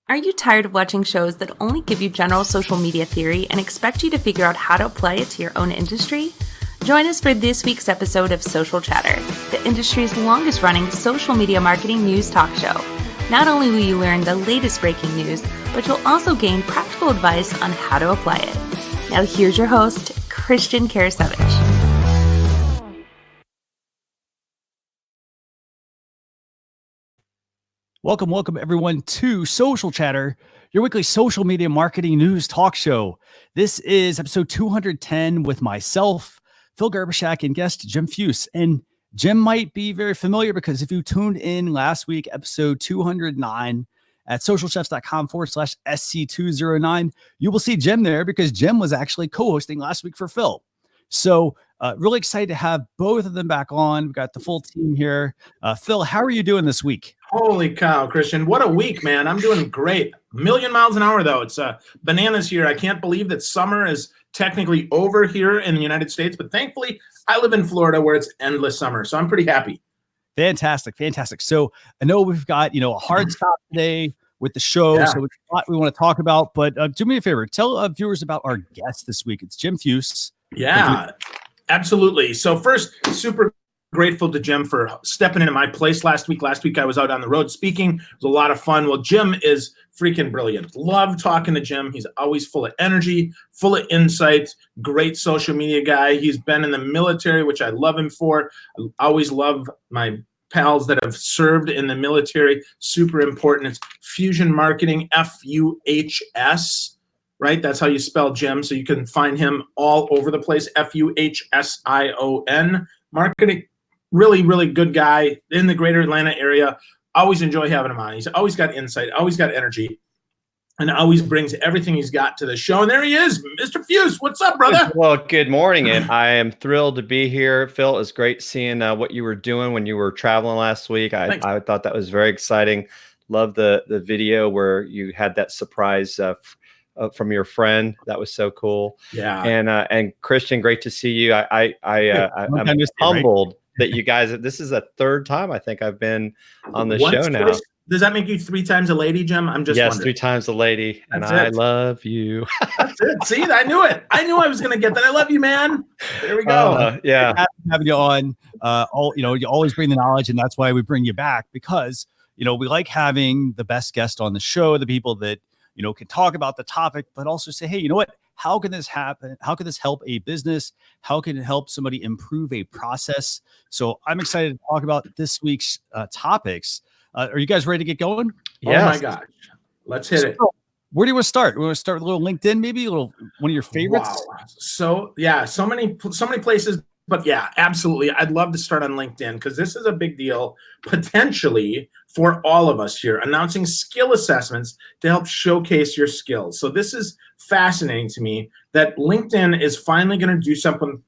Are you tired of watching shows that only give you general social media theory and expect you to figure out how to apply it to your own industry? Join us for this week's episode of Social Chatter, the industry's longest running social media marketing news talk show. Not only will you learn the latest breaking news, but you'll also gain practical advice on how to apply it. Now here's your host, Christian Karasevich. Welcome everyone to Social Chatter, your weekly social media marketing news talk show. This is episode 210 with myself, Phil Gerbyshak, and guest Jim Fuhs. And Jim might be very familiar because if you tuned in last week, episode 209 at socialchefs.com/SC209, you will see Jim there because Jim was actually co-hosting last week for Phil. So really excited to have both of them back on. We've got the full team here. Phil, how are you doing this week? Holy cow, Christian. What a week, man. I'm doing great. A million miles an hour, though. It's bananas here. I can't believe that summer is technically over here in the United States, but thankfully I live in Florida where it's endless summer, so I'm pretty happy. Fantastic. So I know we've got, a hard stop today with the show, so it's a lot we want to talk about, but do me a favor. Tell viewers about our guest this week. It's Jim Fuhs. Yeah, absolutely. So first, super grateful to Jim for stepping into my place last week. Last week I was out on the road speaking. It was a lot of fun. Well, Jim is freaking brilliant. Love talking to Jim. He's always full of energy, full of insight, great social media guy. He's been in the military, which I love him for. I always love my pals that have served in the military. Super important. It's Fusion Marketing, Fuhs, right? That's how you spell Jim. So you can find him all over the place. Fuhsion Marketing. Really, really good guy in the greater Atlanta area. Always enjoy having him on. He's always got insight, always got energy, and always brings everything he's got to the show. And there he is, Mr. Fuhs. What's up, brother? Well, good morning, and I am thrilled to be here. Phil, it was great seeing what you were doing when you were traveling last week. I thought that was very exciting. Love the video where you had that surprise from your friend. That was so cool. Yeah. And Christian, great to see you. I'm humbled that you guys. This is the third time I think I've been on the show now. Does that make you 3 times a lady, Jim? I'm just wondering. 3 times a lady, and I love you. That's it. See, I knew it. I knew I was going to get that. I love you, man. There we go. Yeah, having you on. You always bring the knowledge, and that's why we bring you back because we like having the best guest on the show, the people that can talk about the topic, but also say, hey, you know what? How can this happen? How can this help a business? How can it help somebody improve a process? So I'm excited to talk about this week's topics. Are you guys ready to get going? Yes. Oh my gosh. Let's hit it. Where do you want to start? We want to start with a little LinkedIn, maybe one of your favorites? Wow. So many places, but yeah, absolutely. I'd love to start on LinkedIn because this is a big deal potentially for all of us here, announcing skill assessments to help showcase your skills. So this is fascinating to me that LinkedIn is finally going to do something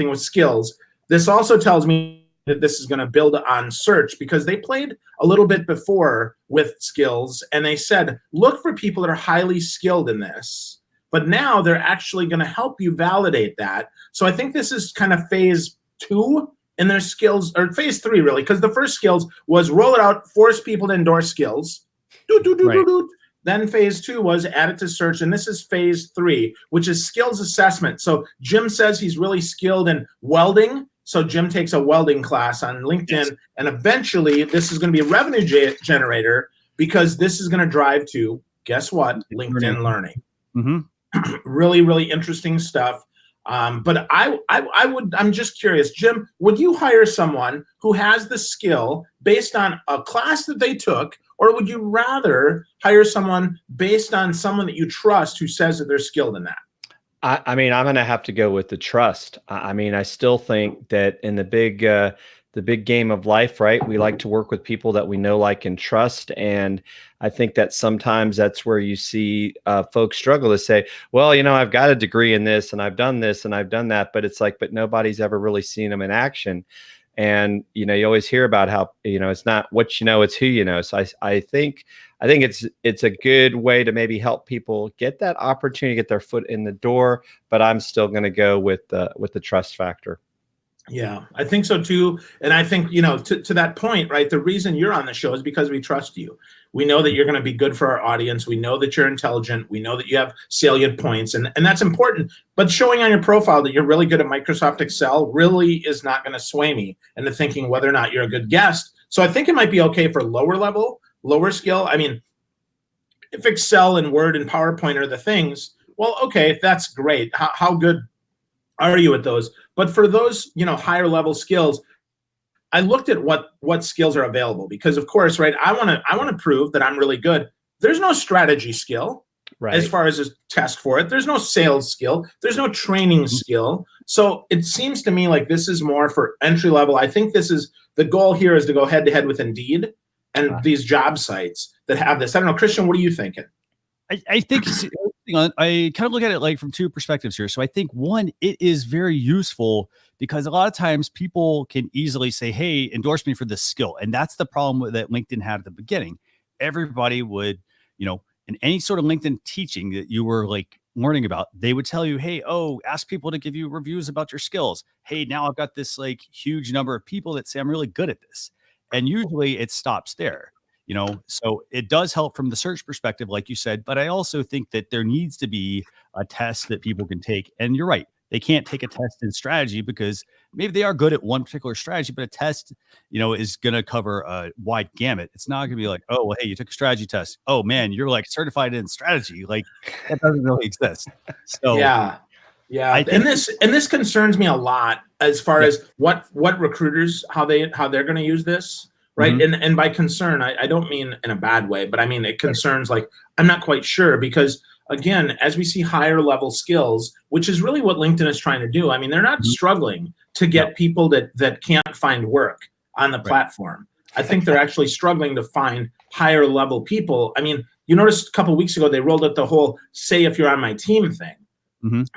with skills. This also tells me that this is going to build on search because they played a little bit before with skills and they said, look for people that are highly skilled in this. But now they're actually going to help you validate that. So I think this is kind of phase 2 in their skills, or phase 3 really, because the first skills was roll it out, force people to endorse skills. Then phase 2 was add it to search. And this is phase 3, which is skills assessment. So Jim says he's really skilled in welding. So Jim takes a welding class on LinkedIn. Yes. And eventually this is going to be a revenue generator because this is going to drive to, guess what? LinkedIn Learning. Mm-hmm. Really, really interesting stuff. But I'm just curious, Jim, would you hire someone who has the skill based on a class that they took, or would you rather hire someone based on someone that you trust who says that they're skilled in that? I mean, I'm going to have to go with the trust. I mean, I still think that in the big game of life, right? We like to work with people that we know, like, and trust. And I think that sometimes that's where you see folks struggle to say, well, I've got a degree in this and I've done this and I've done that, but it's like, but nobody's ever really seen them in action. And, you always hear about how, it's not what you know, it's who you know. So I think it's a good way to maybe help people get that opportunity, get their foot in the door, but I'm still going to go with the trust factor. Yeah, I think so too. And I think, to that point, right, the reason you're on the show is because we trust you. We know that you're going to be good for our audience. We know that you're intelligent. We know that you have salient points, and that's important. But showing on your profile that you're really good at Microsoft Excel really is not going to sway me into thinking whether or not you're a good guest. So I think it might be okay for lower level, lower skill. I mean, if Excel and Word and PowerPoint are the things, well, okay, that's great. How good are you at those? But for those, higher level skills, I looked at what skills are available because, of course, right, I want to prove that I'm really good. There's no strategy skill as far as a test for it. There's no sales skill. There's no training skill. So it seems to me like this is more for entry level. I think the goal here is to go head to head with Indeed and these job sites that have this. I don't know, Christian, what are you thinking? I think I kind of look at it like from two perspectives here. So I think one, it is very useful because a lot of times people can easily say, hey, endorse me for this skill. And that's the problem that LinkedIn had at the beginning. Everybody would, in any sort of LinkedIn teaching that you were like learning about, they would tell you, hey, ask people to give you reviews about your skills. Hey, now I've got this like huge number of people that say I'm really good at this. And usually it stops there. So it does help from the search perspective, like you said, but I also think that there needs to be a test that people can take. And you're right. They can't take a test in strategy because maybe they are good at one particular strategy, but a test, is going to cover a wide gamut. It's not going to be like, oh, well, hey, you took a strategy test. Oh man, you're like certified in strategy. Like that doesn't really exist. So yeah. And this concerns me a lot as far as what recruiters, how they're going to use this. Right. Mm-hmm. And by concern, I don't mean in a bad way, but I mean, it concerns like, I'm not quite sure because again, as we see higher level skills, which is really what LinkedIn is trying to do. I mean, they're not struggling to get people that can't find work on the platform. I think they're actually struggling to find higher level people. I mean, you noticed a couple of weeks ago, they rolled out the whole say if you're on my team thing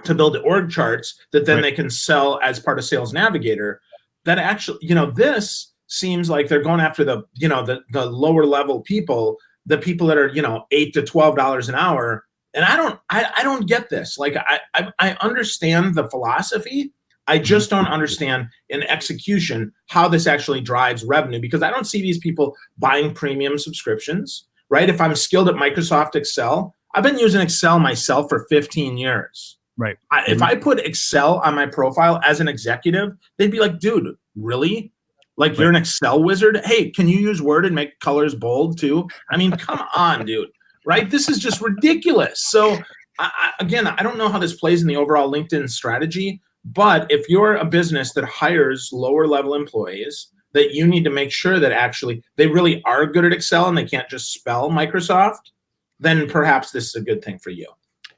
to build org charts that then they can sell as part of Sales Navigator. That actually, this seems like they're going after the lower level people, the people that are $8 to $12 an hour. And I don't get this. Like I understand the philosophy. I just don't understand in execution how this actually drives revenue because I don't see these people buying premium subscriptions, right? If I'm skilled at Microsoft Excel, I've been using Excel myself for 15 years. Right. If I put Excel on my profile as an executive, they'd be like, dude, really? Like you're an Excel wizard? Hey, can you use Word and make colors bold too? I mean, come on, dude, right? This is just ridiculous. So again, I don't know how this plays in the overall LinkedIn strategy, but if you're a business that hires lower level employees, that you need to make sure that actually they really are good at Excel and they can't just spell Microsoft, then perhaps this is a good thing for you.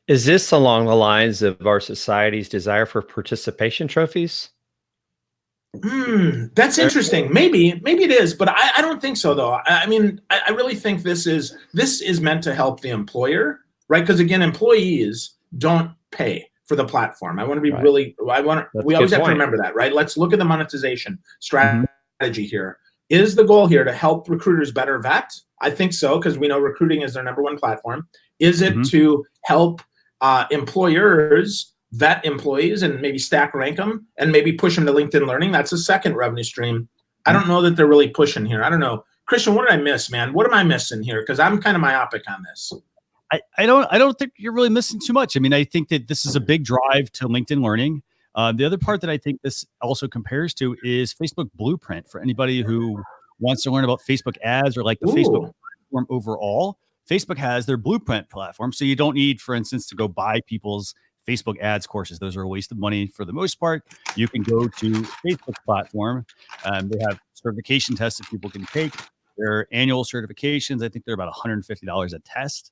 Is this along the lines of our society's desire for participation trophies? That's interesting. Maybe it is, but I don't think so though. I mean, I really think this is meant to help the employer, right? Because again, employees don't pay for the platform. I want to be we always have to remember that, right? Let's look at the monetization strategy here. Is the goal here to help recruiters better vet? I think so, because we know recruiting is their number one platform. Is it to help employers vet employees and maybe stack rank them and maybe push them to LinkedIn Learning? That's a second revenue stream. I don't know that they're really pushing here. I don't know. Christian, what did I miss, man? What am I missing here? Because I'm kind of myopic on this. I don't think you're really missing too much. I mean, I think that this is a big drive to LinkedIn Learning. The other part that I think this also compares to is Facebook Blueprint for anybody who wants to learn about Facebook ads or like the Facebook platform overall. Facebook has their Blueprint platform. So you don't need, for instance, to go buy people's Facebook ads courses. Those are a waste of money for the most part. You can go to Facebook platform. They have certification tests that people can take. Their annual certifications, I think they're about $150 a test.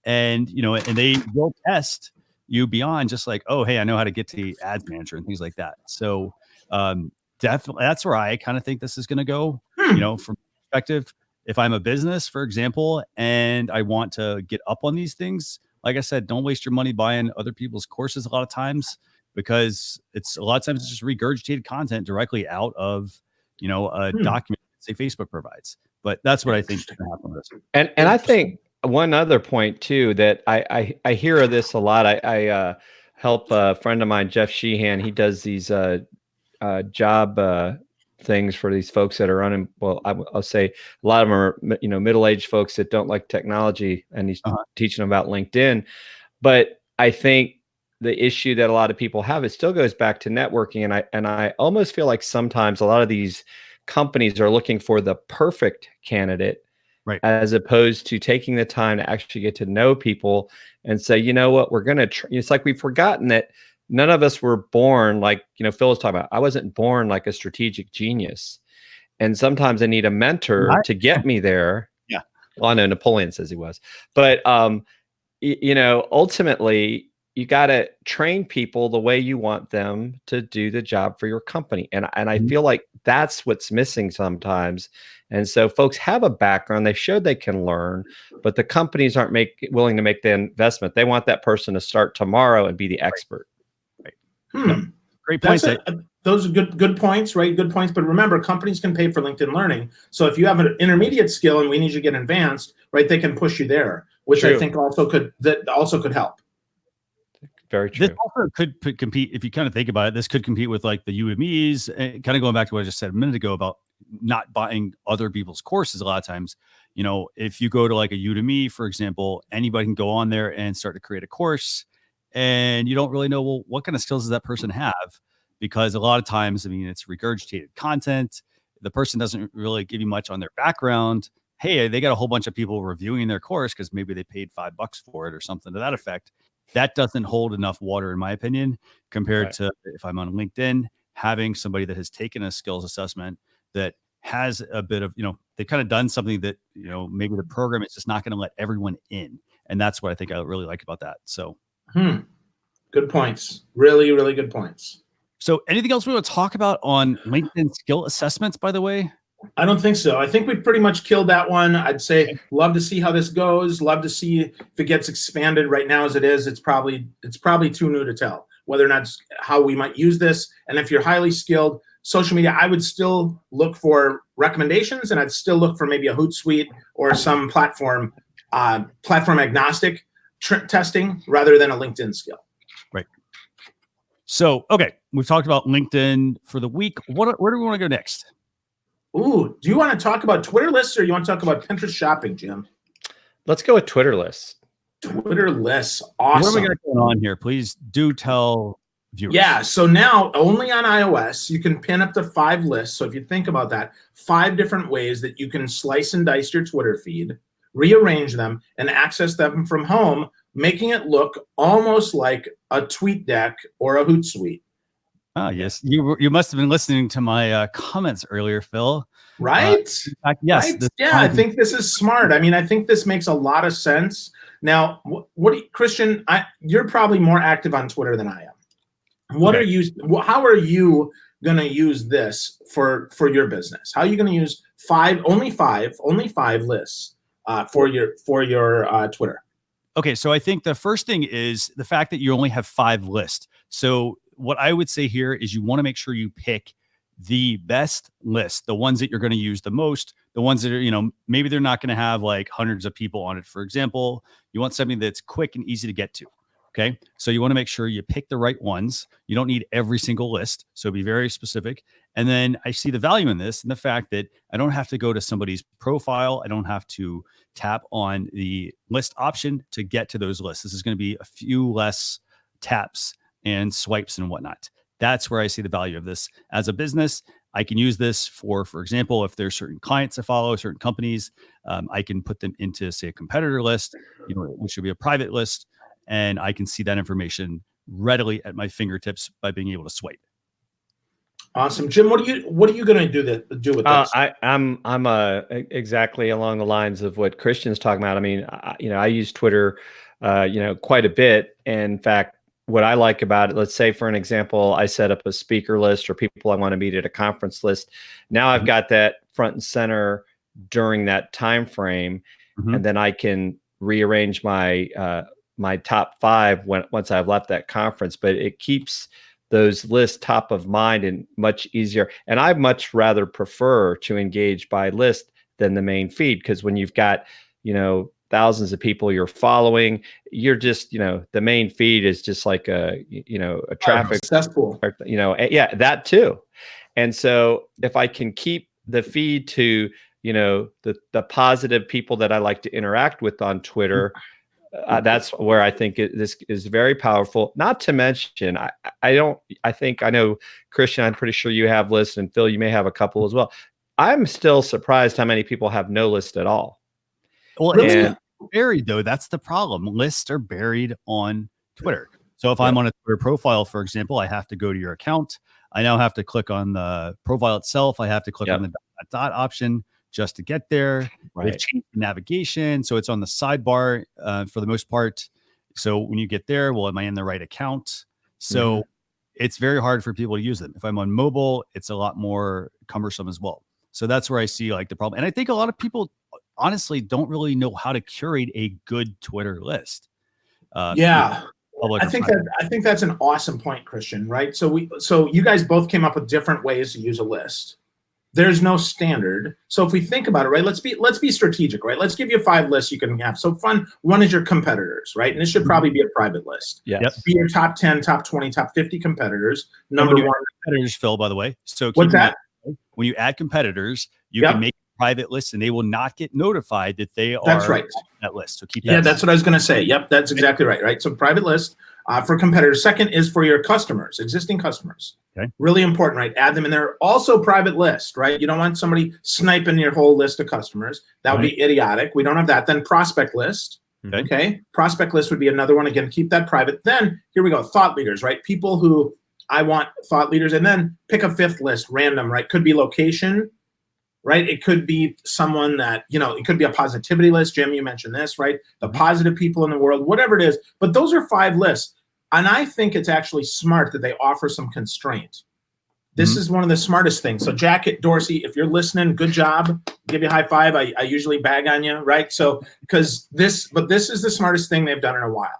And, and they will test you beyond just like, oh, hey, I know how to get to the ads manager and things like that. So definitely that's where I kind of think this is going to go, from perspective. If I'm a business, for example, and I want to get up on these things, like I said, don't waste your money buying other people's courses a lot of times, because it's just regurgitated content directly out of, a document that say Facebook provides. But that's what I think is going to happen with this. And I think one other point too, that I hear of this a lot. I help a friend of mine, Jeff Sheehan. He does these job things for these folks that are I'll say a lot of them are, middle-aged folks that don't like technology, and he's teaching them about LinkedIn. But I think the issue that a lot of people have, it still goes back to networking. And I almost feel like sometimes a lot of these companies are looking for the perfect candidate, right, as opposed to taking the time to actually get to know people and say, you know what, we're going to, it's like we've forgotten that none of us were born like, Phil was talking about, I wasn't born like a strategic genius. And sometimes I need a mentor to get me there. Yeah. Well, I know Napoleon says he was, but, ultimately you got to train people the way you want them to do the job for your company. And I feel like that's what's missing sometimes. And so folks have a background, they showed they can learn, but the companies aren't willing to make the investment. They want that person to start tomorrow and be the expert. Right. Yeah, great points. Those are good points, right? Good points. But remember, companies can pay for LinkedIn Learning. So if you have an intermediate skill and we need you to get advanced, right, they can push you there, which True. I think also could help. Very true. This also could compete, if you kind of think about it, this could compete with like the Udemy's, kind of going back to what I just said a minute ago about not buying other people's courses. A lot of times, if you go to like a Udemy, for example, anybody can go on there and start to create a course, and you don't really know, well, what kind of skills does that person have? Because a lot of times, it's regurgitated content. The person doesn't really give you much on their background. Hey, they got a whole bunch of people reviewing their course because maybe they paid $5 for it or something to that effect. That doesn't hold enough water, in my opinion, compared to if I'm on LinkedIn, having somebody that has taken a skills assessment that has a bit of, they've kind of done something that, maybe the program is just not going to let everyone in. And that's what I think I really like about that. So, good points. Really, really good points. So anything else we want to talk about on LinkedIn skill assessments, by the way? I don't think so. I think we pretty much killed that one. I'd say love to see how this goes. Love to see if it gets expanded. Right now as it is, it's probably too new to tell whether or not how we might use this. And if you're highly skilled, social media, I would still look for recommendations, and I'd still look for maybe a Hootsuite or some platform agnostic testing rather than a LinkedIn skill. Right. So, okay, we've talked about LinkedIn for the week. Where do we want to go next? Ooh, do you want to talk about Twitter lists or you want to talk about Pinterest shopping, Jim? Let's go with Twitter lists. Twitter lists. Awesome. What are we got going on here? Please do tell viewers. Yeah, so now only on iOS, you can pin up to 5 lists. So if you think about that, 5 different ways that you can slice and dice your Twitter feed, rearrange them, and access them from home, making it look almost like a TweetDeck or a Hootsuite. Ah, yes. You must have been listening to my comments earlier, Phil. Right? In fact, yes. Right? Yeah, I think this is smart. I think this makes a lot of sense. Now, Christian, you're probably more active on Twitter than I am. How are you going to use this for your business? How are you going to use only five lists for your Twitter? Okay, so I think the first thing is the fact that you only have 5 lists. So what I would say here is you want to make sure you pick the best list, the ones that you're going to use the most, the ones that are, maybe they're not going to have like hundreds of people on it. For example, you want something that's quick and easy to get to. Okay. So you want to make sure you pick the right ones. You don't need every single list. So be very specific. And then I see the value in this and the fact that I don't have to go to somebody's profile. I don't have to tap on the list option to get to those lists. This is going to be a few less taps and swipes and whatnot. That's where I see the value of this as a business. I can use this for example, if there's certain clients to follow, certain companies, I can put them into, say, a competitor list, which would be a private list, and I can see that information readily at my fingertips by being able to swipe. Awesome, Jim. What are you going to do with this? I'm exactly along the lines of what Christian's talking about. I use Twitter, quite a bit. In fact, what I like about it, let's say for an example, I set up a speaker list or people I want to meet at a conference list. Now I've got that front and center during that time frame, and then I can rearrange my my top 5 once I've left that conference. But it keeps those lists top of mind and much easier. And I much rather prefer to engage by list than the main feed, because when you've got thousands of people you're following. You're just, the main feed is just like a traffic cesspool. Yeah, that too. And so if I can keep the feed to, the positive people that I like to interact with on Twitter, that's where I think this is very powerful. Not to mention, I think I know, Christian, I'm pretty sure you have lists, and Phil, you may have a couple as well. I'm still surprised how many people have no list at all. Well, it's buried though. That's the problem. Lists are buried on Twitter. So if I'm on a Twitter profile, for example, I have to go to your account. I now have to click on the profile itself. I have to click on the dot option just to get there. They've changed the navigation, so it's on the sidebar for the most part. So when you get there, well, am I in the right account? So it's very hard for people to use them. If I'm on mobile, it's a lot more cumbersome as well. So that's where I see like the problem. And I think a lot of people honestly don't really know how to curate a good Twitter list. I think that's an awesome point, Christian, right? So you guys both came up with different ways to use a list. There's no standard. So if we think about it, right, let's be strategic, right? Let's give you 5 lists you can have. So one is your competitors, right? And this should probably be a private list. Yes. Be your top 10, top 20, top 50 competitors. Number 1. Competitors, Phil, by the way. So what's that? When you add competitors, you can make a private list and they will not get notified that they are on that list. So keep that. Yeah, that's what I was going to say. Yep, that's exactly right, right? So private list for competitors. Second is for your customers, existing customers. Okay. Really important, right? Add them in there. Also private list, right? You don't want somebody sniping your whole list of customers. That would be idiotic. We don't have that. Then prospect list. Okay. Prospect list would be another one. Again, keep that private. Then here we go. Thought leaders, right? People who I want thought leaders. And then pick a 5th list, random, right? Could be location, right? It could be someone that, it could be a positivity list. Jim, you mentioned this, right? The positive people in the world, whatever it is. But those are 5 lists. And I think it's actually smart that they offer some constraint. This is one of the smartest things. So Jack Dorsey, if you're listening, good job. Give you a high five. I usually bag on you, right? So this is the smartest thing they've done in a while.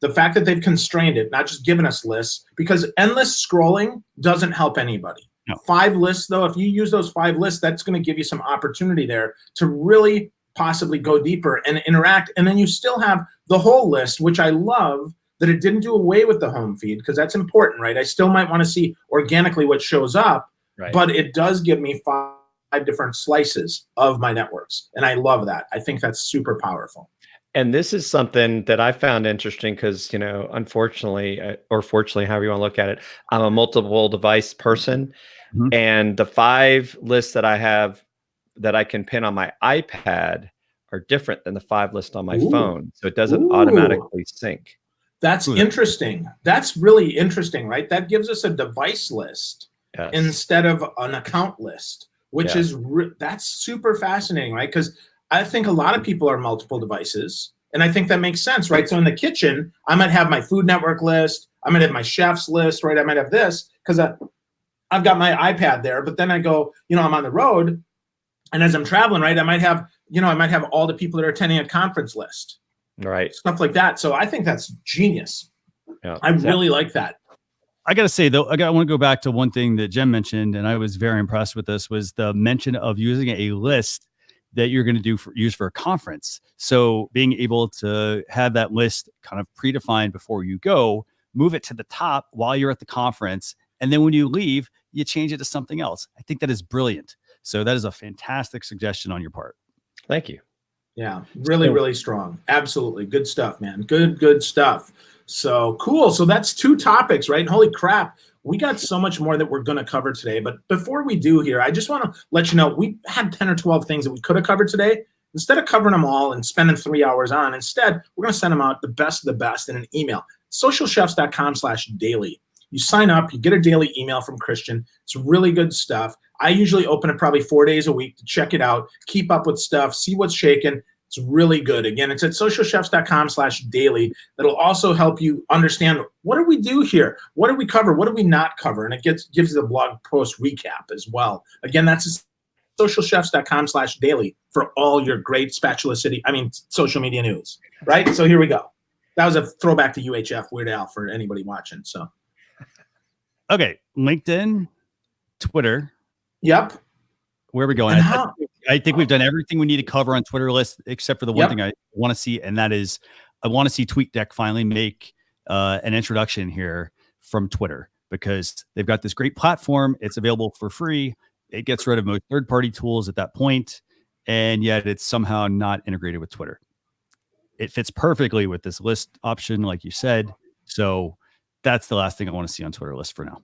The fact that they've constrained it, not just given us lists, because endless scrolling doesn't help anybody. No. 5 lists, though, if you use those 5 lists, that's going to give you some opportunity there to really possibly go deeper and interact. And then you still have the whole list, which I love that it didn't do away with the home feed, because that's important, right? I still might want to see organically what shows up, but it does give me 5 different slices of my networks. And I love that. I think that's super powerful. And this is something that I found interesting because, unfortunately, or fortunately, however you want to look at it, I'm a multiple device person. And the 5 lists that I have that I can pin on my iPad are different than the 5 lists on my phone. So it doesn't automatically sync. That's interesting. That's really interesting, right? That gives us a device list instead of an account list, which is that's super fascinating, right? Because I think a lot of people are multiple devices, and I think that makes sense, right? So in the kitchen, I might have my Food Network list, I might have my chef's list, right? I might have this because I've got my iPad there, but then I go, I'm on the road, and as I'm traveling, right, I might have all the people that are attending a conference list. Right. Stuff like that. So I think that's genius. Yeah, I really like that. I got to say, though, I want to go back to one thing that Jem mentioned, and I was very impressed with this, was the mention of using a list that you're going to use for a conference. So being able to have that list kind of predefined before you go, move it to the top while you're at the conference, and then when you leave, you change it to something else. I think that is brilliant. So that is a fantastic suggestion on your part. Thank you. Yeah, really strong. Absolutely. Good stuff, man. Good stuff. So cool. So that's 2 topics, right? Holy crap. We got so much more that we're going to cover today. But before we do here, I just want to let you know, we had 10 or 12 things that we could have covered today. Instead of covering them all and spending 3 hours on, instead, we're going to send them out the best of the best in an email. socialchefs.com/daily. You sign up, you get a daily email from Christian. It's really good stuff. I usually open it probably 4 days a week to check it out, keep up with stuff, see what's shaking. It's really good. Again, it's at socialchefs.com/daily. That'll also help you understand, what do we do here? What do we cover? What do we not cover? And it gives you the blog post recap as well. Again, that's socialchefs.com/daily for all your great social media news, right? So here we go. That was a throwback to UHF, Weird Al, for anybody watching. So, okay, LinkedIn, Twitter. Yep. Where are we going? I think we've done everything we need to cover on Twitter list, except for the one thing I want to see, and that is I want to see TweetDeck finally make an introduction here from Twitter, because they've got this great platform. It's available for free. It gets rid of most third-party tools at that point, and yet it's somehow not integrated with Twitter. It fits perfectly with this list option, like you said. So that's the last thing I want to see on Twitter list for now.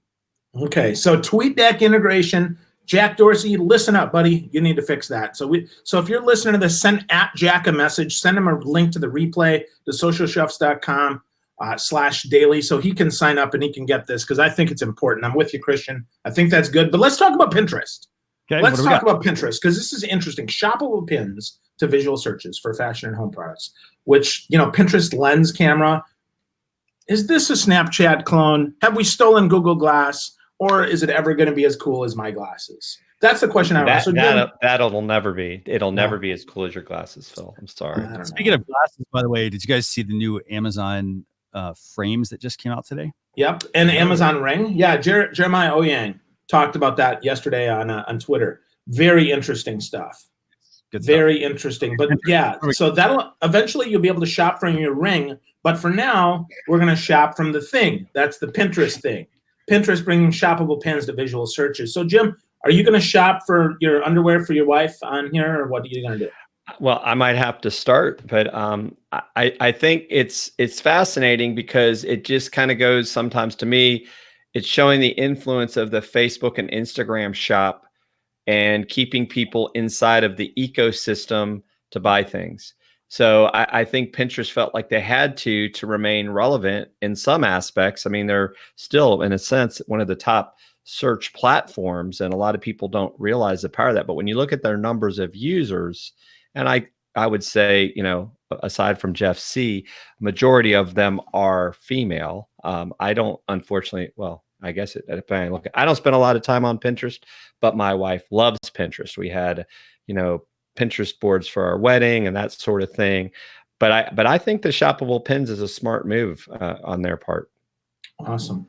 Okay, so TweetDeck integration. Jack Dorsey, listen up, buddy. You need to fix that. So if you're listening to this, send at Jack a message. Send him a link to the replay, to socialchefs.com/daily, so he can sign up and he can get this, because I think it's important. I'm with you, Christian. I think that's good. But let's talk about Pinterest. Okay, let's talk about Pinterest, because this is interesting. Shoppable pins to visual searches for fashion and home products, which, Pinterest lens camera. Is this a Snapchat clone? Have we stolen Google Glass? Or is it ever going to be as cool as my glasses? That's the question I want. So that'll never be. It'll never be as cool as your glasses, Phil. I'm sorry. Speaking of glasses, by the way, did you guys see the new Amazon frames that just came out today? Yep, and Amazon Ring. Yeah, Jeremiah Oyang talked about that yesterday on Twitter. Very interesting stuff. Good stuff. Very interesting. But yeah, so that'll eventually you'll be able to shop from your Ring. But for now, we're going to shop from the thing. That's the Pinterest thing. Pinterest bringing shoppable pins to visual searches. So, Jim, are you going to shop for your underwear for your wife on here, or what are you going to do? Well, I might have to start, but I think it's fascinating, because it just kind of goes, sometimes to me, it's showing the influence of the Facebook and Instagram shop and keeping people inside of the ecosystem to buy things. So I think Pinterest felt like they had to remain relevant in some aspects. I mean, they're still, in a sense, one of the top search platforms, and a lot of people don't realize the power of that. But when you look at their numbers of users, and I would say, aside from Jeff C., majority of them are female. I don't, unfortunately, well, I guess it depends. I don't spend a lot of time on Pinterest, but my wife loves Pinterest. We had, Pinterest boards for our wedding and that sort of thing. But I think the shoppable pins is a smart move on their part. Awesome.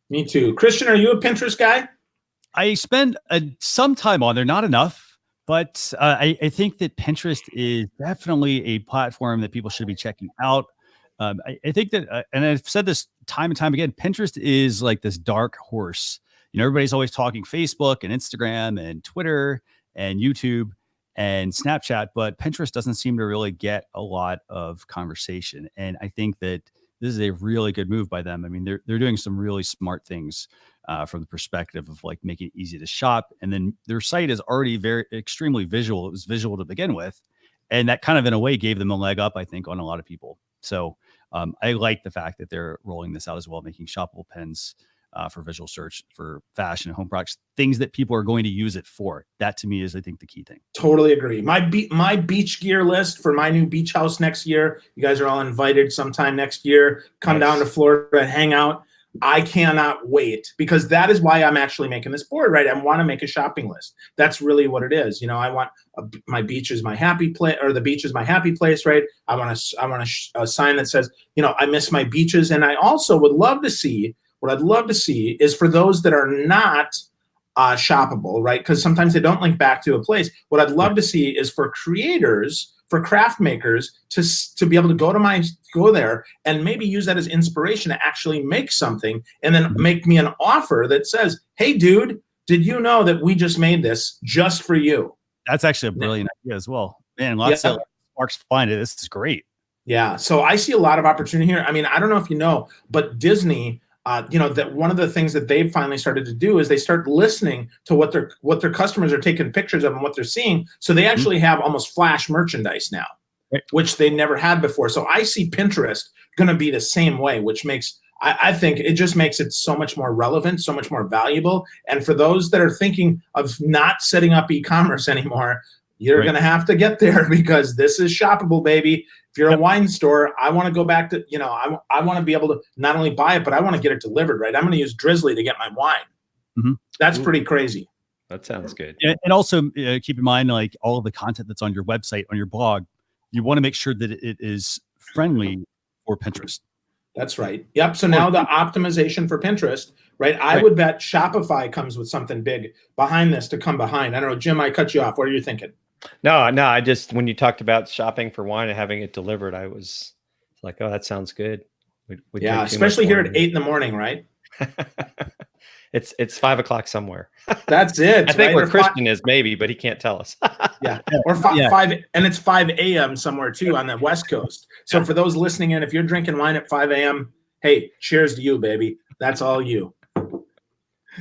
Me too. Christian, are you a Pinterest guy? I spend some time on there, not enough, but I think that Pinterest is definitely a platform that people should be checking out. I think that, and I've said this time and time again, Pinterest is like this dark horse. Everybody's always talking Facebook and Instagram and Twitter and YouTube and Snapchat, but Pinterest doesn't seem to really get a lot of conversation. And I think that this is a really good move by them. I mean, they're doing some really smart things from the perspective of like making it easy to shop. And then their site is already extremely visual. It was visual to begin with. And that kind of in a way gave them a leg up, I think, on a lot of people. So I like the fact that they're rolling this out as well, making shoppable pins for visual search for fashion and home products, things that people are going to use it for. That to me is, I think, the key thing. Totally agree. My beach gear list for my new beach house next year. You guys are all invited sometime next year. Come down to Florida, hang out. I cannot wait, because that is why I'm actually making this board, right? I want to make a shopping list. That's really what it is. I want my beach is my happy place, or the beach is my happy place, right? I want a sign that says, I miss my beaches. And I also would love to see, what I'd love to see is for those that are not shoppable, right? Because sometimes they don't link back to a place. What I'd love to see is for creators, for craft makers to be able to go there and maybe use that as inspiration to actually make something, and then make me an offer that says, hey, dude, did you know that we just made this just for you? That's actually a brilliant idea as well. Man, lots of sparks find it. This is great. Yeah. So I see a lot of opportunity here. I mean, I don't know if you know, but Disney, that one of the things that they've finally started to do is they start listening to what their customers are taking pictures of and what they're seeing. So they actually have almost flash merchandise now, which they never had before. So I see Pinterest going to be the same way, which makes, I think it just makes it so much more relevant, so much more valuable. And for those that are thinking of not setting up e-commerce anymore, you're going to have to get there, because this is shoppable, baby. If you're a wine store, I want to go back to, I want to be able to not only buy it, but I want to get it delivered, right? I'm going to use Drizzly to get my wine. Mm-hmm. That's pretty crazy. That sounds good. And also keep in mind, like all of the content that's on your website, on your blog, you want to make sure that it is friendly for Pinterest. That's right. Yep. So now the optimization for Pinterest, right? I would bet Shopify comes with something big behind this to come behind. I don't know, Jim, I cut you off. What are you thinking? No, I just, when you talked about shopping for wine and having it delivered, I was like, oh, that sounds good. We Yeah, drink too much especially here at wine. 8 in the morning, right? It's 5 o'clock somewhere. That's it. I think right? where Or Christian is maybe, but he can't tell us. Yeah. Or Yeah. 5, and it's 5 a.m. somewhere too on the West Coast. So for those listening in, if you're drinking wine at 5 a.m., hey, cheers to you, baby. That's all you.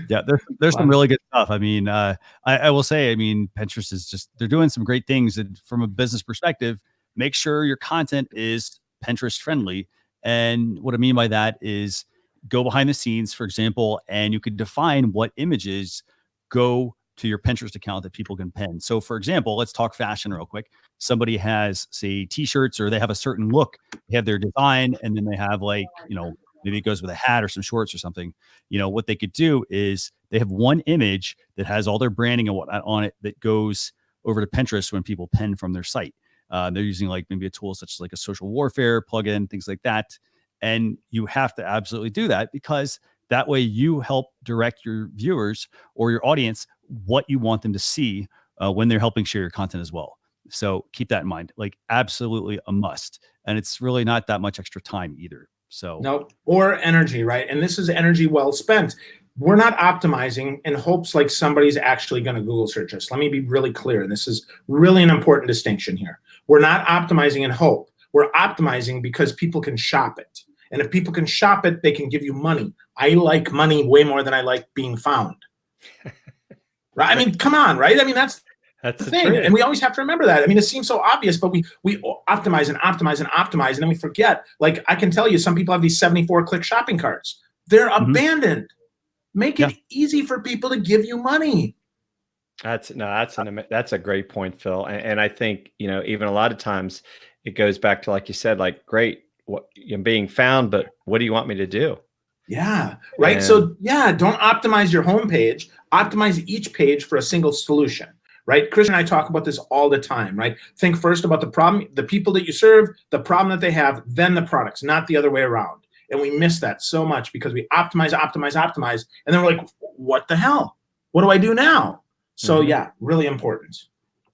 Yeah, there's some really good stuff. I mean, I will say, I mean, Pinterest is just, they're doing some great things. And from a business perspective, make sure your content is Pinterest friendly. And what I mean by that is go behind the scenes, for example, and you could define what images go to your Pinterest account that people can pin. So for example, let's talk fashion real quick. Somebody has, say, t-shirts, or they have a certain look, they have their design, and then they have, like, maybe it goes with a hat or some shorts or something. What they could do is they have one image that has all their branding and whatnot on it that goes over to Pinterest when people pin from their site. They're using like maybe a tool such as like a social warfare plugin, things like that. And you have to absolutely do that, because that way you help direct your viewers or your audience what you want them to see when they're helping share your content as well. So keep that in mind, like absolutely a must. And it's really not that much extra time either. So nope. Or energy, right? And this is energy well spent. We're not optimizing in hopes like somebody's actually going to Google search us. Let me be really clear. And this is really an important distinction here. We're not optimizing in hope. We're optimizing because people can shop it. And if people can shop it, they can give you money. I like money way more than I like being found. Right? I mean, come on, right? I mean, that's the thing. Truth. And we always have to remember that. I mean, it seems so obvious, but we optimize and optimize and optimize, and then we forget. Like, I can tell you, some people have these 74-click shopping carts. They're abandoned. Make it easy for people to give you money. That's a great point, Phil. And I think, even a lot of times it goes back to, like you said, like, great, what you're being found, but what do you want me to do? Yeah. Right. And so don't optimize your homepage. Optimize each page for a single solution. Right? Chris and I talk about this all the time, right? Think first about the problem, the people that you serve, the problem that they have, then the products, not the other way around. And we miss that so much because we optimize, and then we're like, what the hell? What do I do now? So really important.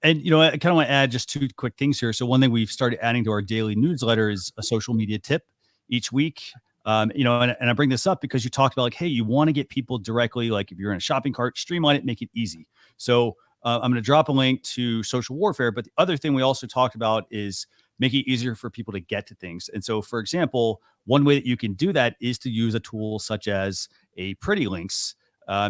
And, I kind of want to add just 2 quick things here. So one thing we've started adding to our daily newsletter is a social media tip each week. And I bring this up because you talked about, like, hey, you want to get people directly, like if you're in a shopping cart, streamline it, make it easy. So I'm going to drop a link to social warfare. But the other thing we also talked about is make it easier for people to get to things. And so, for example, one way that you can do that is to use a tool such as a Pretty Links.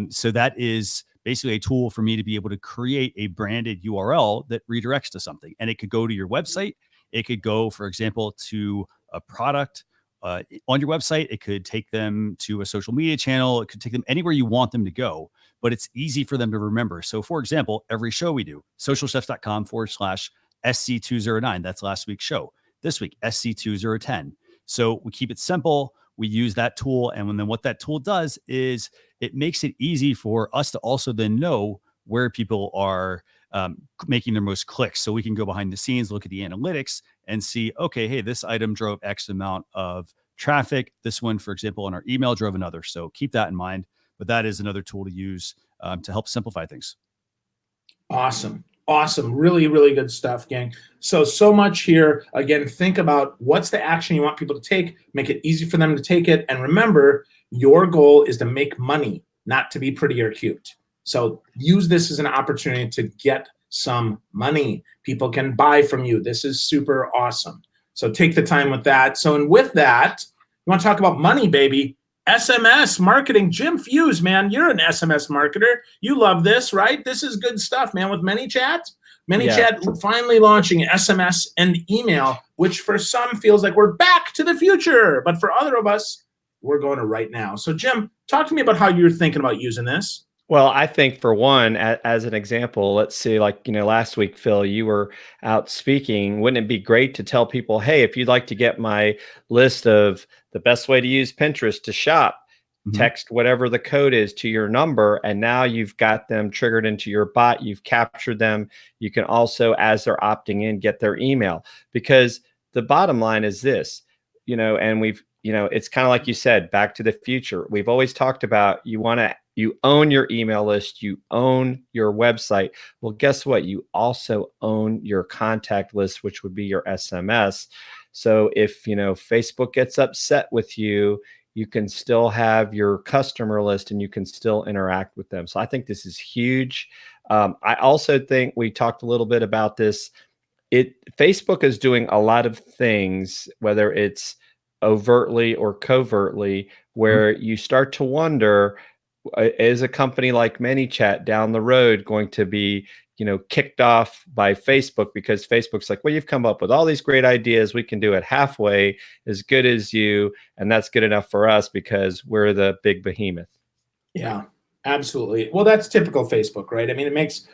So that is basically a tool for me to be able to create a branded URL that redirects to something. And it could go to your website. It could go, for example, to a product on your website. It could take them to a social media channel. It could take them anywhere you want them to go, but it's easy for them to remember. So for example, every show we do, socialchefs.com/SC209. That's last week's show. This week, SC2010. So we keep it simple. We use that tool. And then what that tool does is it makes it easy for us to also then know where people are making their most clicks. So we can go behind the scenes, look at the analytics and see, okay, hey, this item drove X amount of traffic. This one, for example, on our email drove another. So keep that in mind. But that is another tool to use to help simplify things. Awesome. Really, really good stuff, gang. So much here. Again, think about what's the action you want people to take. Make it easy for them to take it. And remember, your goal is to make money, not to be pretty or cute. So use this as an opportunity to get some money. People can buy from you. This is super awesome. So take the time with that. So, and with that, you want to talk about money, baby. SMS marketing. Jim Fuhs, man, you're an SMS marketer. You love this, right? This is good stuff, man. With ManyChat. ManyChat finally launching SMS and email, which for some feels like we're back to the future. But for other of us, we're going to right now. So Jim, talk to me about how you're thinking about using this. Well, I think for one, as an example, let's see, like, last week, Phil, you were out speaking. Wouldn't it be great to tell people, hey, if you'd like to get my list of the best way to use Pinterest to shop, text whatever the code is to your number, and now you've got them triggered into your bot. You've captured them. You can also, as they're opting in, get their email. Because the bottom line is this, and we've, it's kind of like you said, back to the future. We've always talked about you want to You own your email list, you own your website. Well, guess what? You also own your contact list, which would be your SMS. So if, Facebook gets upset with you, you can still have your customer list and you can still interact with them. So I think this is huge. I also think we talked a little bit about this. Facebook is doing a lot of things, whether it's overtly or covertly, where you start to wonder, is a company like ManyChat down the road going to be, kicked off by Facebook because Facebook's like, well, you've come up with all these great ideas. We can do it halfway as good as you. And that's good enough for us because we're the big behemoth. Yeah, absolutely. Well, that's typical Facebook, right? I mean, it makes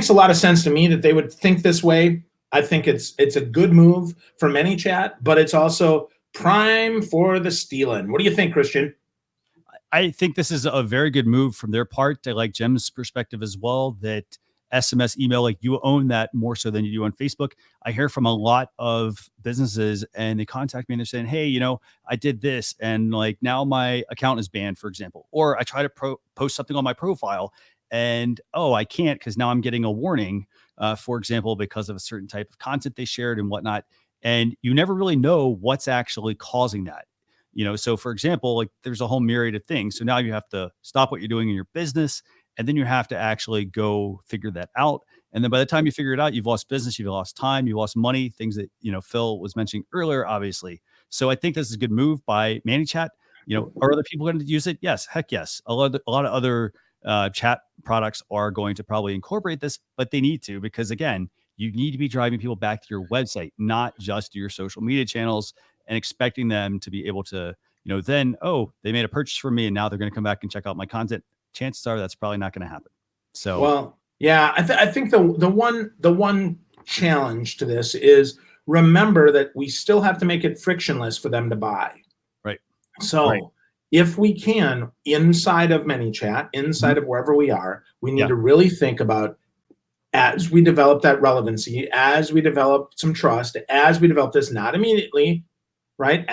a lot of sense to me that they would think this way. I think it's a good move for ManyChat, but it's also prime for the stealing. What do you think, Christian? I think this is a very good move from their part. I like Jim's perspective as well, that SMS, email, like you own that more so than you do on Facebook. I hear from a lot of businesses and they contact me and they're saying, hey, I did this and like now my account is banned, for example, or I try to post something on my profile and, I can't because now I'm getting a warning, for example, because of a certain type of content they shared and whatnot. And you never really know what's actually causing that. So for example, like there's a whole myriad of things. So now you have to stop what you're doing in your business, and then you have to actually go figure that out. And then by the time you figure it out, you've lost business, you've lost time, you lost money, things that, Phil was mentioning earlier, obviously. So I think this is a good move by ManyChat. Are other people going to use it? Yes. Heck yes. A lot of other chat products are going to probably incorporate this, but they need to, because again, you need to be driving people back to your website, not just to your social media channels, and expecting them to be able to, then, they made a purchase from me and now they're going to come back and check out my content. Chances are that's probably not going to happen. So, well, yeah, I think the one challenge to this is remember that we still have to make it frictionless for them to buy. Right. So if we can, inside of ManyChat, inside of wherever we are, we need to really think about, as we develop that relevancy, as we develop some trust, as we develop this, not immediately, right?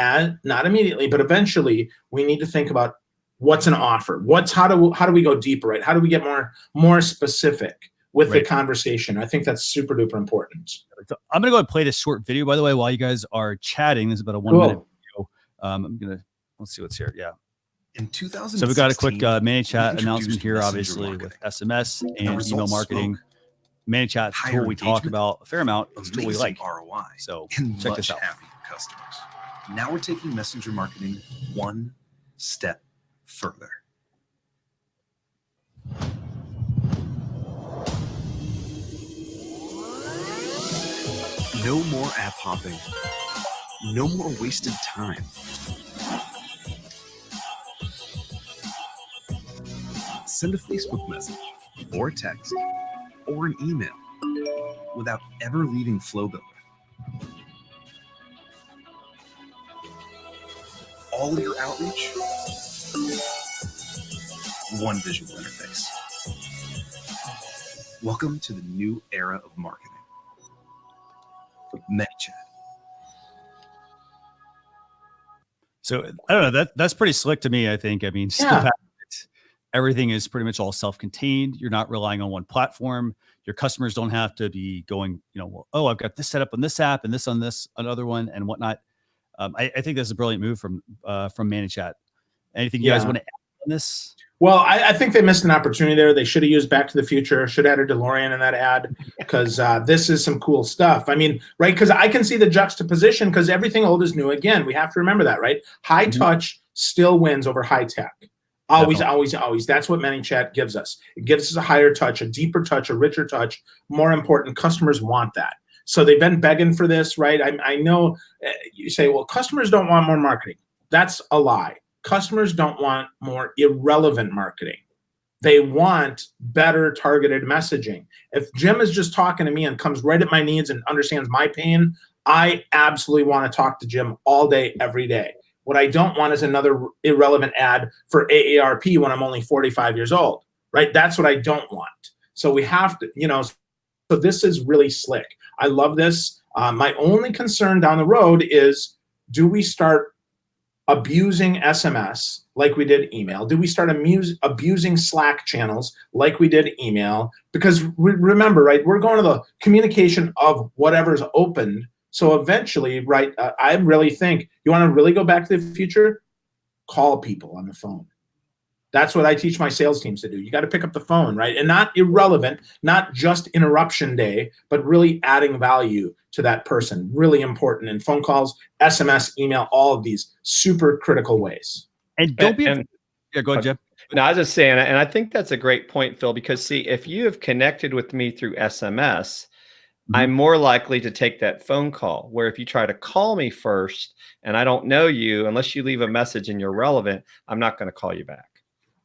Not immediately, but eventually we need to think about what's an offer. How do we go deeper, right? How do we get more specific with the conversation? I think that's super duper important. So I'm going to go ahead and play this short video, by the way, while you guys are chatting. This is about a 1 minute video. Let's see what's here. Yeah. In 2016, so we got a quick ManyChat announcement here, obviously, with SMS and email marketing. ManyChat's a tool we talk about a fair amount. It's a tool we like. ROI, so and check this out. Happier customers. Now we're taking messenger marketing one step further. No more app hopping. No more wasted time. Send a Facebook message or a text or an email without ever leaving FlowBuilder. All of your outreach, one visual interface. Welcome to the new era of marketing. ManyChat. So I don't know, that's pretty slick to me, I think. I mean, everything is pretty much all self-contained. You're not relying on one platform. Your customers don't have to be going, I've got this set up on this app and this on this another one and whatnot. I think that's a brilliant move from ManyChat. Anything you guys want to add on this? Well, I think they missed an opportunity there. They should have used Back to the Future, should have added DeLorean in that ad, because this is some cool stuff. I mean, right, because I can see the juxtaposition, because everything old is new again. We have to remember that, right? High touch still wins over high tech. Always, always, always. That's what ManyChat gives us. It gives us a higher touch, a deeper touch, a richer touch. More important, customers want that. So they've been begging for this, right? I know you say, well, customers don't want more marketing. That's a lie. Customers don't want more irrelevant marketing. They want better targeted messaging. If Jim is just talking to me and comes right at my needs and understands my pain, I absolutely want to talk to Jim all day, every day. What I don't want is another irrelevant ad for AARP when I'm only 45 years old, right? That's what I don't want. So we have to, so this is really slick. I love this. My only concern down the road is, do we start abusing SMS like we did email? Did we start abusing Slack channels like we did email? Because remember, right, we're going to the communication of whatever's opened. So eventually, right, I really think you want to really go back to the future, call people on the phone. That's what I teach my sales teams to do. You got to pick up the phone, right? And not irrelevant, not just interruption day, but really adding value to that person. Really important. And phone calls, SMS, email, all of these super critical ways. And don't be, yeah, go ahead, Jim. No, I was just saying, and I think that's a great point, Phil, because see, if you have connected with me through SMS, I'm more likely to take that phone call, where if you try to call me first and I don't know you, unless you leave a message and you're relevant, I'm not going to call you back.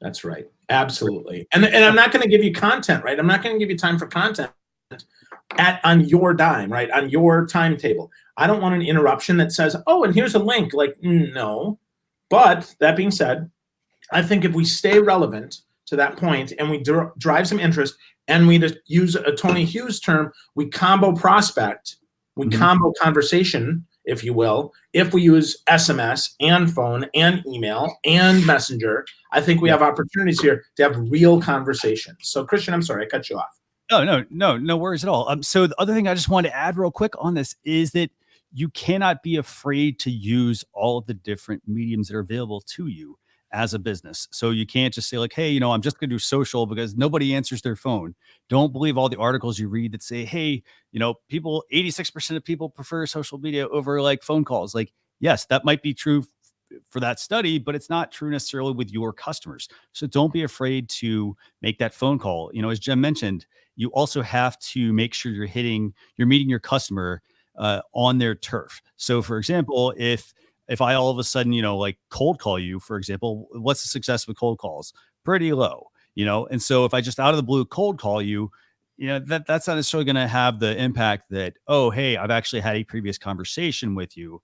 That's right. Absolutely. And I'm not going to give you content, right? I'm not going to give you time for content on your dime, right? On your timetable. I don't want an interruption that says, oh, and here's a link. Like, no. But that being said, I think if we stay relevant to that point and we drive some interest, and we just use a Tony Hughes term, we combo prospect, we combo conversation, if you will. If we use SMS and phone and email and messenger, I think we have opportunities here to have real conversations. So Christian, I'm sorry, I cut you off. No worries at all. So the other thing I just wanted to add real quick on this is that you cannot be afraid to use all of the different mediums that are available to you as a business. So you can't just say like, hey, I'm just going to do social because nobody answers their phone. Don't believe all the articles you read that say, hey, 86% of people prefer social media over like phone calls. Like, yes, that might be true for that study, but it's not true necessarily with your customers. So don't be afraid to make that phone call. As Jem mentioned, you also have to make sure you're meeting your customer on their turf. So for example, if I all of a sudden, like cold call you, for example, what's the success with cold calls? Pretty low, And so if I just out of the blue cold call you, that's not necessarily going to have the impact that, oh, hey, I've actually had a previous conversation with you,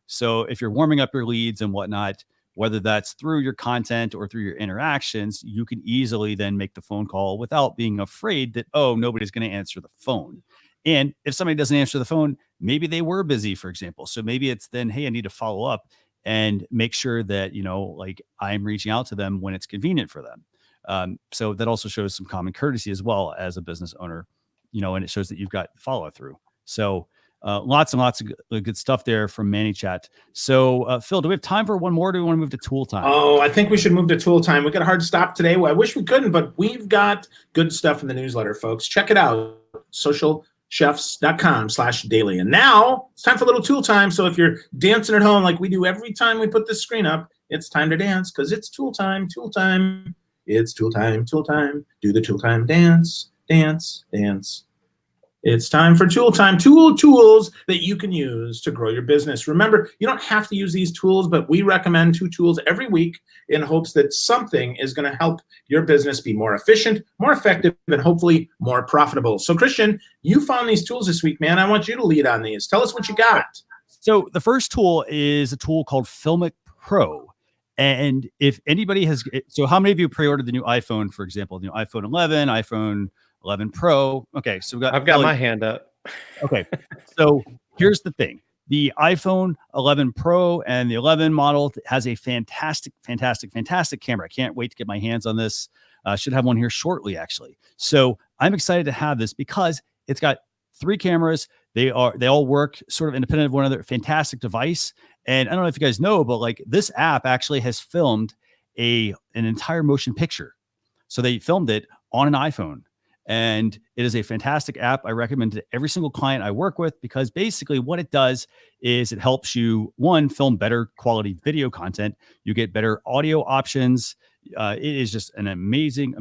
So if you're warming up your leads and whatnot, whether that's through your content or through your interactions, you can easily then make the phone call without being afraid that, oh, nobody's going to answer the phone. And if somebody doesn't answer the phone, maybe they were busy, for example. So maybe it's then, hey, I need to follow up and make sure that, like I'm reaching out to them when it's convenient for them. So that also shows some common courtesy as well as a business owner, and it shows that you've got follow through. So lots and lots of good stuff there from ManyChat. So Phil, do we have time for one more? Or do we want to move to tool time? Oh, I think we should move to tool time. We got a hard stop today. Well, I wish we couldn't, but we've got good stuff in the newsletter, folks. Check it out. socialchefs.com/daily. And now it's time for a little tool time. So if you're dancing at home like we do every time we put this screen up, it's time to dance because it's tool time, tool time. It's tool time, tool time. Do the tool time dance, dance, dance. It's time for tool time, tools that you can use to grow your business. Remember, you don't have to use these tools, but we recommend 2 tools every week in hopes that something is going to help your business be more efficient, more effective, and hopefully more profitable. So Christian, you found these tools this week, man. I want you to lead on these. Tell us what you got. So the first tool is a tool called Filmic Pro. And if anybody so how many of you pre-ordered the new iPhone, for example, the new iPhone 11, iPhone 11 Pro? Okay, so I've got my hand up. Okay, so here's the thing. The iPhone 11 Pro and the 11 model has a fantastic camera. I can't wait to get my hands on this. Should have one here shortly, actually. So I'm excited to have this because it's got 3 cameras. They all work sort of independent of one another. Fantastic device. And I don't know if you guys know, but like this app actually has filmed an entire motion picture. So they filmed it on an iPhone. And it is a fantastic app. I recommend it to every single client I work with because basically what it does is it helps you, one, film better quality video content. You get better audio options. It is just an amazing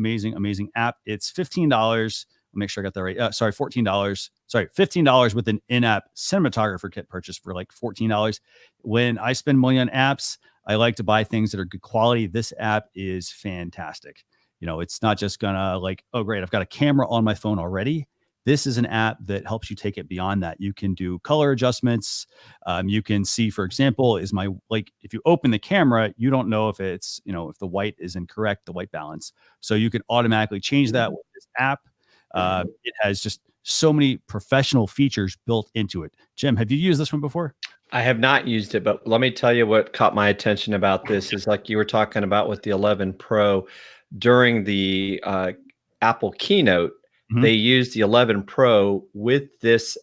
app. It's $15. I'll make sure I got that right. $14. Sorry, $15 with an in-app cinematographer kit purchase for like $14. When I spend money on apps, I like to buy things that are good quality. This app is fantastic. It's not just gonna like, oh, great, I've got a camera on my phone already. This is an app that helps you take it beyond that. You can do color adjustments. You can see, for example, if you open the camera, you don't know if it's, if the white is incorrect, the white balance. So you can automatically change that with this app. It has just so many professional features built into it. Jim, have you used this one before? I have not used it, but let me tell you what caught my attention about this is like you were talking about with the 11 Pro during the Apple keynote. Mhm. They used the 11 Pro with this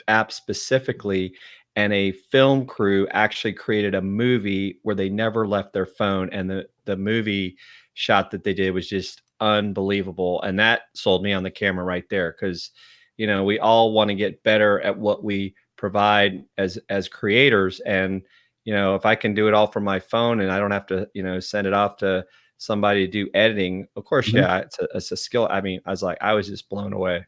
app specifically, and a film crew actually created a movie where they never left their phone, and the movie shot that they did was just unbelievable, and that sold me on the camera right there, because we all want to get better at what we provide as creators, and if I can do it all from my phone and I don't have to send it off to somebody to do editing, of course. Mhm. Yeah, it's a skill. I mean, I was just blown away.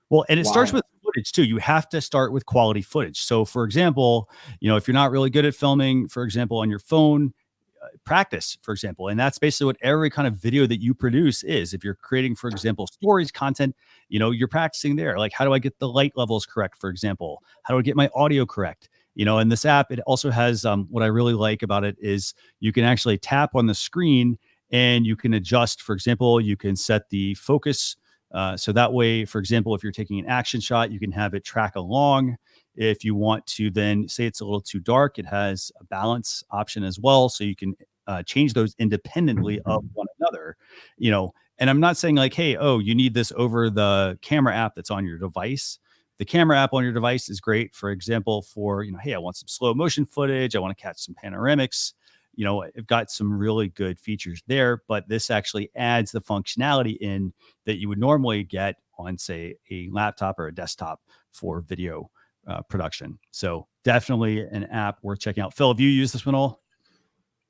Well, and it starts Wow. with footage too. You have to start with quality footage. So, for example, if you're not really good at filming, for example, on your phone, practice, for example. And that's basically what every kind of video that you produce is. If you're creating, for example, stories, content, you're practicing there. Like, how do I get the light levels correct, for example? How do I get my audio correct? And this app, it also has what I really like about it is you can actually tap on the screen and you can adjust. For example, you can set the focus. So that way, for example, if you're taking an action shot, you can have it track along. If you want to then say it's a little too dark, it has a balance option as well. So you can change those independently of one another, and I'm not saying like, hey, oh, you need this over the camera app that's on your device. The camera app on your device is great, for example, for, hey, I want some slow motion footage. I want to catch some panoramics. I've got some really good features there, but this actually adds the functionality in that you would normally get on, say, a laptop or a desktop for video production. So definitely an app worth checking out. Phil, have you used this one all?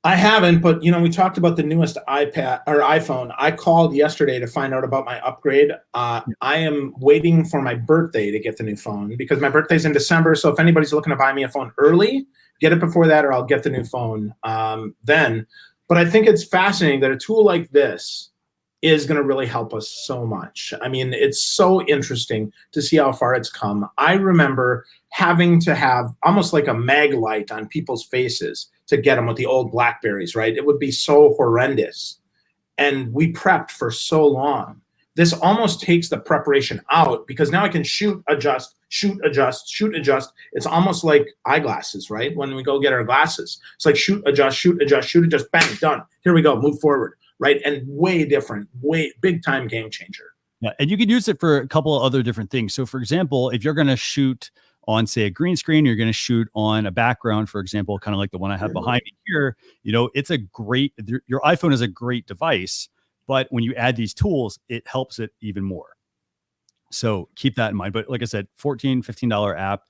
I haven't, but we talked about the newest iPad or iPhone. I called yesterday to find out about my upgrade. I am waiting for my birthday to get the new phone because my birthday's in December. So if anybody's looking to buy me a phone early, get it before that, or I'll get the new phone then. But I think it's fascinating that a tool like this is going to really help us so much. I mean, it's so interesting to see how far it's come. I remember having to have almost like a mag light on people's faces to get them with the old Blackberries, right? It would be so horrendous. And we prepped for so long. This almost takes the preparation out because now I can shoot, adjust, shoot, adjust, shoot, adjust. It's almost like eyeglasses, right? When we go get our glasses, it's like shoot, adjust, shoot, adjust, shoot, adjust, bang, done. Here we go, move forward. Right. And way different, way big time game changer. Yeah. And you can use it for a couple of other different things. So, for example, if you're going to shoot on, say, a green screen, you're going to shoot on a background, for example, kind of like the one I have behind me here, it's a great, your iPhone is a great device, but when you add these tools, it helps it even more. So keep that in mind. But like I said, $14, $15 app,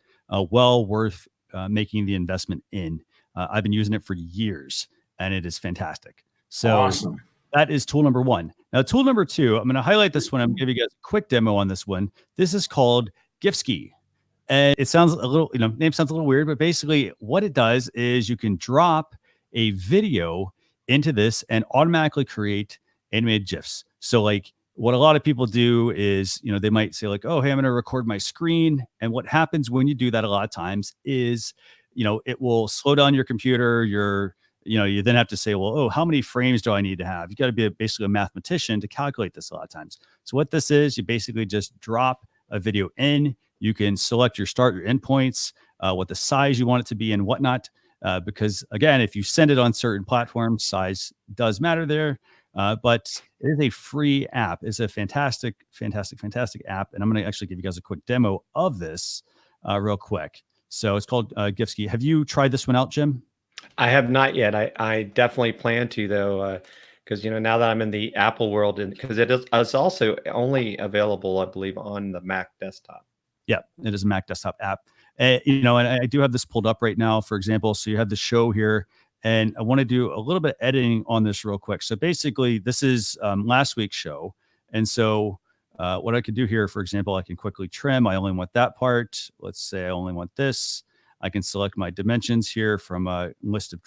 well worth making the investment in. I've been using it for years and it is fantastic. So awesome. That is tool number one. Now, tool number two, I'm going to highlight this one. I'm giving you guys a quick demo on this one. This is called Gifski. And it sounds a little, name sounds a little weird, but basically what it does is you can drop a video into this and automatically create animated GIFs. So like what a lot of people do is, they might say like, oh, hey, I'm going to record my screen. And what happens when you do that a lot of times is, it will slow down your computer, you then have to say, well, oh, how many frames do I need to have? You got to be basically a mathematician to calculate this a lot of times. So what this is, you basically just drop a video in. You can select your start, your endpoints, what the size you want it to be and whatnot. Because again, if you send it on certain platforms, size does matter there. But it is a free app. It's a fantastic, fantastic, fantastic app. And I'm going to actually give you guys a quick demo of this real quick. So it's called Gifski. Have you tried this one out, Jim? I have not yet. I definitely plan to, though, because now that I'm in the Apple world, and because it's also only available, I believe, on the Mac desktop. Yeah, it is a Mac desktop app. And I do have this pulled up right now, for example. So you have the show here, and I want to do a little bit of editing on this real quick. So basically, this is last week's show, and so what I could do here, for example, I can quickly trim. I only want that part. Let's say I only want this. I can select my dimensions here from a list of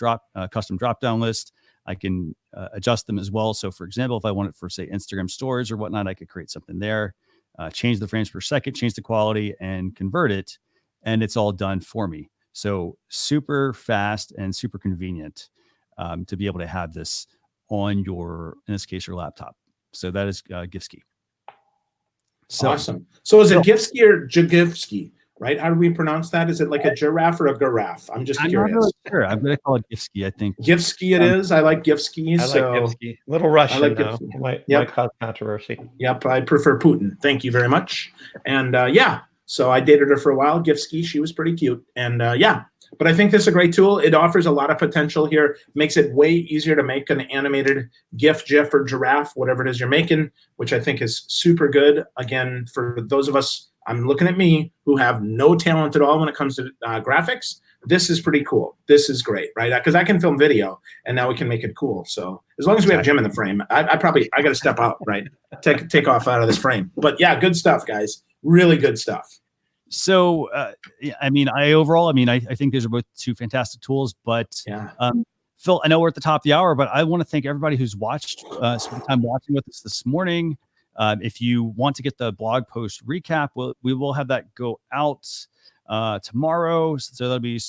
custom drop-down list. I can adjust them as well. So for example, if I want it for, say, Instagram stories or whatnot, I could create something there, change the frames per second, change the quality, and convert it. And it's all done for me. So super fast and super convenient to be able to have this on your, in this case, your laptop. So that is Gifski. So, awesome. So is it Gifski or Gifski? right? How do we pronounce that? Is it like a giraffe or a giraffe? I'm just curious. Not really sure. I'm going to call it Gifski, I think. Gifski it is. I like Gifski. I like Gifski. A little Russian, I like though. Gifski. Might cause controversy. Yep, I prefer Putin. Thank you very much. And so I dated her for a while, Gifski. She was pretty cute. And but I think this is a great tool. It offers a lot of potential here. Makes it way easier to make an animated GIF, or giraffe, whatever it is you're making, which I think is super good. Again, for those of us, I'm looking at me, who have no talent at all when it comes to graphics. This is pretty cool. This is great, right? Because I can film video, and now we can make it cool. So as long as we have Jim in the frame, I got to step out, right? Take off out of this frame. But yeah, good stuff, guys. Really good stuff. So, I think these are both two fantastic tools, but Phil, I know we're at the top of the hour, but I want to thank everybody who's watched, spent time watching with us this morning. If you want to get the blog post recap, we will have that go out tomorrow. So that'll be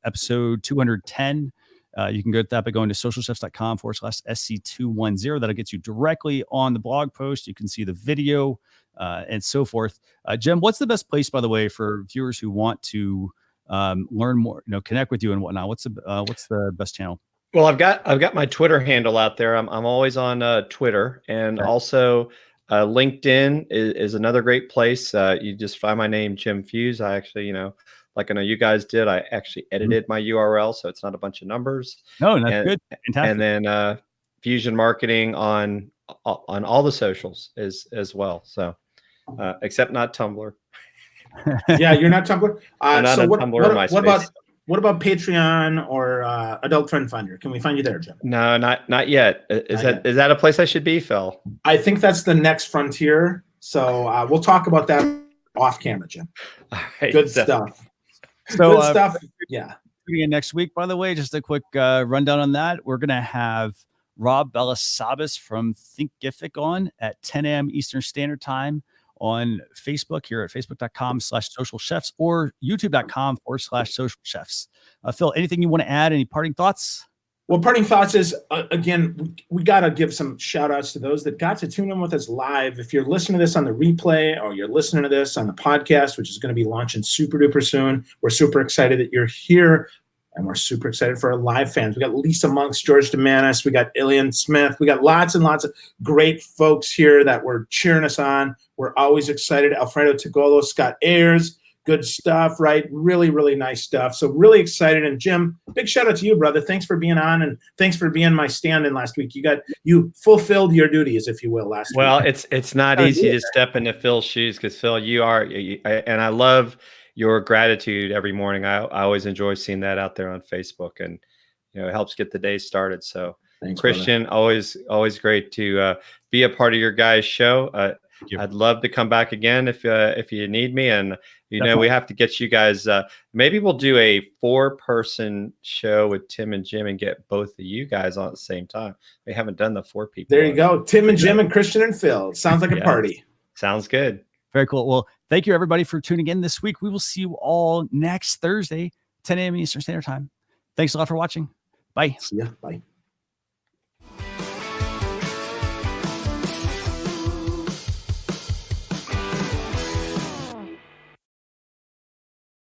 episode 210. You can go to that by going to socialchefs.com/SC210. That'll get you directly on the blog post. You can see the video and so forth. Jim, what's the best place, by the way, for viewers who want to learn more, connect with you and whatnot? What's the best channel? Well, I've got my Twitter handle out there. I'm always on Twitter, and also LinkedIn is another great place. You just find my name, Jim Fuhs. I actually, like I know you guys did, I actually edited my URL, so it's not a bunch of numbers. No, that's good. Fantastic. And then Fusion Marketing on all the socials as well. So except not Tumblr. Yeah, you're not Tumblr. So what about Patreon or Adult Friend Finder? Can we find you there, Jim? No, not yet. Is that a place I should be, Phil? I think that's the next frontier. So we'll talk about that off camera, Jim. Right, good stuff. So, good stuff. Yeah. Next week, by the way, just a quick rundown on that. We're going to have Rob Belasabas from Thinkific on at 10 a.m. Eastern Standard Time on Facebook here at facebook.com/social chefs or youtube.com/social chefs. Phil, anything you want to add? Any parting thoughts? Well, parting thoughts is, again, we got to give some shout outs to those that got to tune in with us live. If you're listening to this on the replay or you're listening to this on the podcast, which is going to be launching super duper soon, we're super excited that you're here. And we're super excited for our live fans. We got Lisa Monks, George DeManis, we got Ilian Smith. We got lots and lots of great folks here that were cheering us on. We're always excited. Alfredo Tagolo, Scott Ayers, good stuff, right? Really, really nice stuff. So really excited. And Jim, big shout out to you, brother. Thanks for being on, and thanks for being my stand-in last week. You fulfilled your duties, if you will, last week. Well, it's not easy to step into Phil's shoes, because Phil, and I love your gratitude every morning. I always enjoy seeing that out there on Facebook, and it helps get the day started. So thanks, Christian, brother. always great to be a part of your guys' show. I'd love to come back again if you need me, and we have to get you guys. Maybe we'll do a 4-person show with Tim and Jim and get both of you guys on at the same time. We haven't done the 4 people. There you go, Tim and Jim and Christian and Phil. Sounds like a party. Sounds good. Very cool. Well, thank you everybody for tuning in this week. We will see you all next Thursday, 10 a.m. Eastern Standard Time. Thanks a lot for watching. Bye. See ya. Bye.